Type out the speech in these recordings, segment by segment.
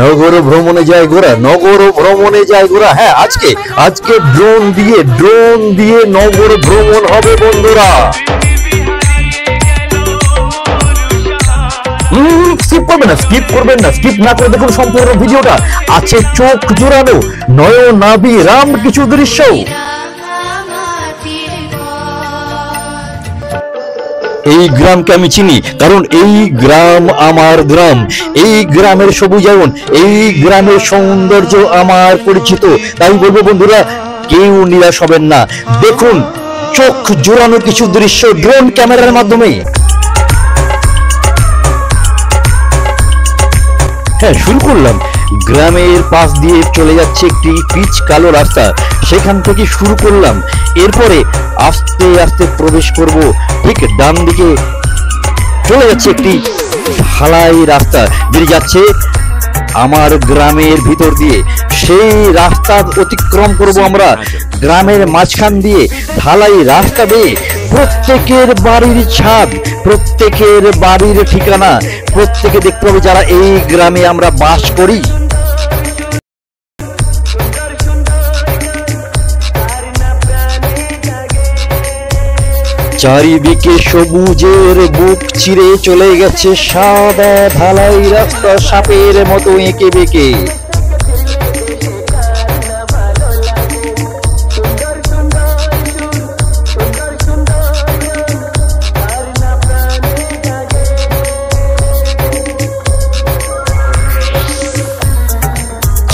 নগর ভ্রমণে যায় ঘোরা, নগর ভ্রমণে যায় ঘোরা। হ্যাঁ, আজকে আজকে ড্রোন দিয়ে নগর ভ্রমণ হবে বন্ধুরা। স্কিপ করবেন না, স্কিপ করবেন না, স্কিপ না করে দেখুন সম্পূর্ণ ভিডিওটা। আছে চোখ জোড়ানো নয়নাভিরাম কিছু দৃশ্য। এই গ্রামকে আমি চিনি, কারণ এই গ্রাম আমার গ্রাম। এই গ্রামের সবুজায়ন, এই গ্রামের সৌন্দর্য আমার পরিচিত। তাই বলবো বন্ধুরা, কেউ নিরাশ হবেন না। দেখুন চোখ জোড়ানো কিছু দৃশ্য ড্রোন ক্যামেরার মাধ্যমে। হ্যাঁ, শুরু করলাম। গ্রামের পাশ দিয়ে চলে যাচ্ছে একটি পিচ কালো রাস্তা, সেখান থেকে শুরু করলাম। এরপরে আস্তে আস্তে প্রবেশ করব, ঠিক ডান দিকে চলে যাচ্ছে একটি ঢালাই রাস্তা, বেরিয়ে যাচ্ছে আমার গ্রামের ভিতর দিয়ে। সেই রাস্তা অতিক্রম করব আমরা গ্রামের মাঝখান দিয়ে, ঢালাই রাস্তা বেয়ে। প্রত্যেকের বাড়ির ছাদ, প্রত্যেকের বাড়ির ঠিকানা প্রত্যেকে দেখতে হবে, যারা এই গ্রামে আমরা বাস করি। চারিদিকে সবুজের বুক চিরে চলে গেছে সাদা ঢালাই রাস্তা, সাপের মতো এঁকে বেঁকে।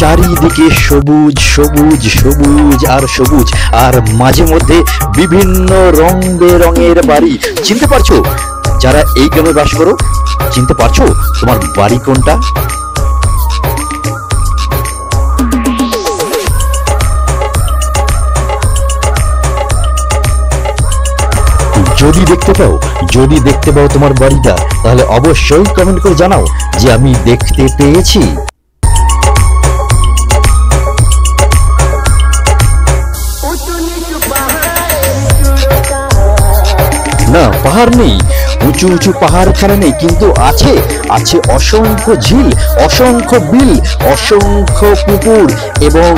চারিদিকে সবুজ সবুজ সবুজ আর সবুজ, আর মাঝে মধ্যে বিভিন্ন রং বেরঙের বাড়ি। চিনতে পারছো যারা এই গ্রামে বাস করো? চিনতে পারছো তোমার বাড়ি কোনটা? যদি দেখতে পাও তোমার বাড়িটা, তাহলে অবশ্যই কমেন্ট করে জানাও যে আমি দেখতে পেয়েছি। না, পাহাড় নেই, উঁচু উঁচু পাহাড় এখানে নেই, কিন্তু আছে আছে অসংখ্য ঝিল, অসংখ্য বিল, অসংখ্য পুকুর এবং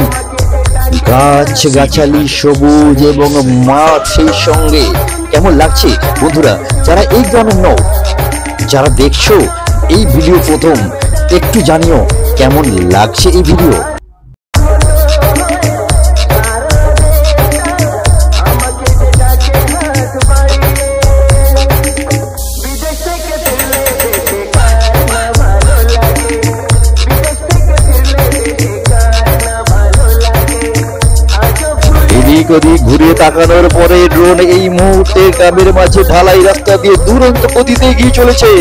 গাছ গাছালি সবুজ এবং মাঠ সেই সঙ্গে। কেমন লাগছে বন্ধুরা যারা এই গ্রামের নও, যারা দেখছো এই ভিডিও প্রথম, একটু জানিও কেমন লাগছে এই ভিডিও। ঘুরে তাকানোর পরে ড্রোন এই মুহূর্তে গ্রামের মাঝে ঢালাই রাস্তা দিয়ে দুরন্ত গতিতে এগিয়ে চলেছে।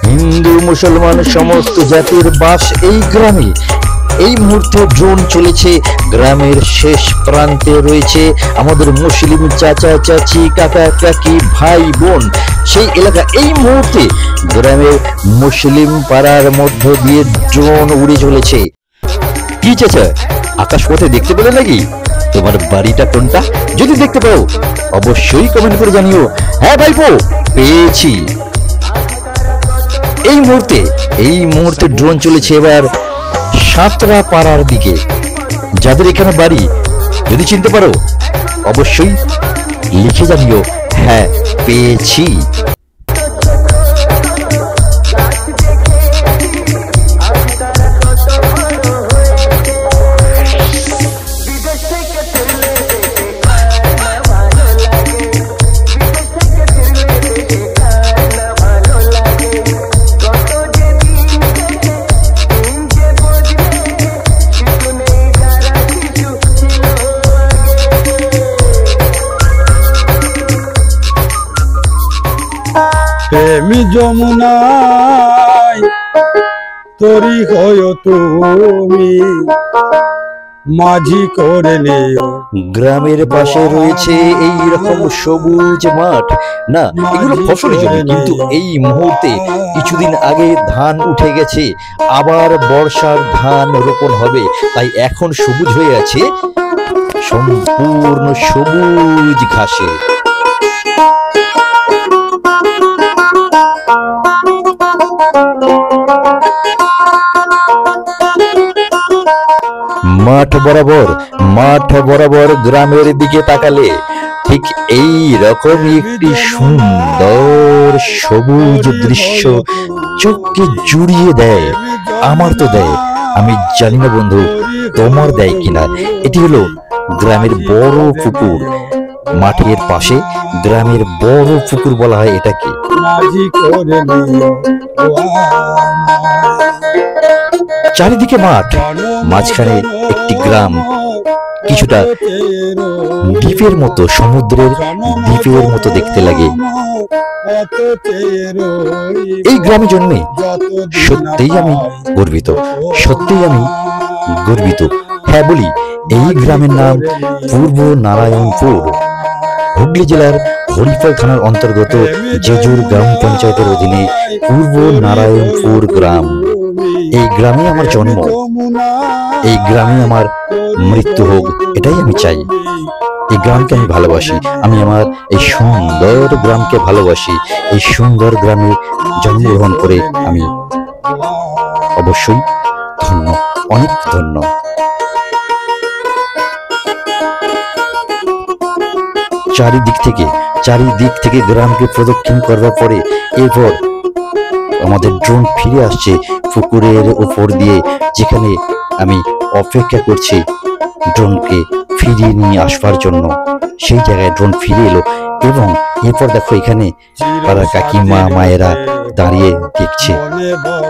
হিন্দু মুসলমান সমস্ত জাতির বাস এই গ্রামে। এই মুহূর্তে ড্রোন চলেছে গ্রামের শেষ প্রান্তে রয়েছে আমাদের মুসলিম চাচা চাচি, কাকা কাকি, ভাই বোন সেই এলাকা। এই মুহূর্তে গ্রামের মুসলিম পাড়ার মধ্য দিয়ে ড্রোন উড়ে চলেছে। কি চাচা, আকাশ পথে দেখতে পেলে নাকি? তোমার বাড়িটা কোনটা? যদি দেখতে পাও অবশ্যই কমেন্ট করে জানিও। হ্যাঁ ভাইপো, পেয়েছি। এই মুহূর্তে ড্রোন চলেছে এবার সাতরা পাড়ার দিকে। যাদের এখানে বাড়ি যদি চিনতে পারো অবশ্যই লিখে জানিও হ্যাঁ পেয়েছি। প্রেমী যমুনায় তরি হয় তুমি, মাঝি করে নিও। গ্রামের পাশে রয়েছে এই রকম সবুজ মাঠ, না এগুলো ফসলি জমি, কিন্তু এই মুহূর্তে কিছুদিন আগে ধান উঠে গেছে, আবার বর্ষার ধান রোপণ হবে, তাই এখন সবুজ হয়ে আছে, সম্পূর্ণ সবুজ ঘাসে। মাঠ বরাবর গ্রামের দিকে তাকালে ঠিক এই রকমই একটি সুন্দর সবুজ দৃশ্য চোখকে জুড়িয়ে দেয়। আমার তো দেয়, আমি জানি না বন্ধু তোমার দেয় কিনা। এটি হলো গ্রামের বড় পুকুর, মাঠের পাশে গ্রামের বড় পুকুর বলা হয় এটাকে। মাঝি করে নিও। চারিদিকে মাঠ, মাঝখানে একটি গ্রাম, কিছুটা দ্বীপের মতো, সমুদ্রের দ্বীপের মতো দেখতে লাগে। এই গ্রামে জন্মে সত্যিই আমি গর্বিত, সত্যিই আমি গর্বিত। হ্যাঁ বলি, এই গ্রামের নাম পূর্ব নারায়ণপুর, হুগলি জেলার হরিফল থানার অন্তর্গত জেজুর গ্রাম পঞ্চায়েতের অধীনে পূর্ব নারায়ণপুর গ্রাম। এই গ্রামে আমার জন্ম, এই গ্রামে আমার মৃত্যু হোক, এটাই আমি চাই। এই গ্রামকে আমি ভালোবাসি, আমি আমার এই সুন্দর গ্রামকে ভালোবাসি। এই সুন্দর গ্রামে জন্মগ্রহণ করে আমি অবশ্যই ধন্য, অনেক ধন্য। চারিদিক থেকে গ্রামকে প্রদক্ষিণ করার পরে এরপর আমাদের ড্রোন ফিরে আসছে পুকুরের উপর দিয়ে, যেখানে আমি অপেক্ষা করছি ড্রোনকে ফিরিয়ে নিয়ে আসবার জন্য। সেই জায়গায় ড্রোন ফিরে এলো এবং এরপর দেখো এখানে পাড়ার কাকিমা মায়েরা দাঁড়িয়ে দেখছে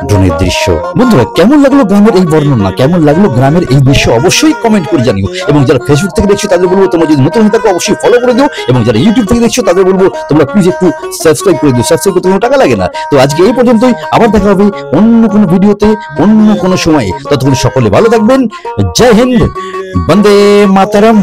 ড্রোনের দৃশ্য। বন্ধুরা, কেমন লাগলো গ্রামের এই বর্ণনা, কেমন লাগলো গ্রামের এই দৃশ্য অবশ্যই কমেন্ট করে জানিও। এবং যারা ফেসবুক থেকে দেখছো তাদের বলবো তোমরা যদি নতুন হয়ে থাকো অবশ্যই ফলো করে দিও, এবং যারা ইউটিউব থেকে দেখছো তাদের বলবো তোমরা প্লিজ একটু সাবস্ক্রাইব করে দিও। সাবস্ক্রাইব করতে কোনো টাকা লাগে না। তো আজকে এই পর্যন্তই, আবার দেখা হবে অন্য কোনো ভিডিওতে অন্য কোনো সময়ে। ততক্ষণ সকলে ভালো থাকবেন। জয় হিন্দ, বন্দে মাতরম।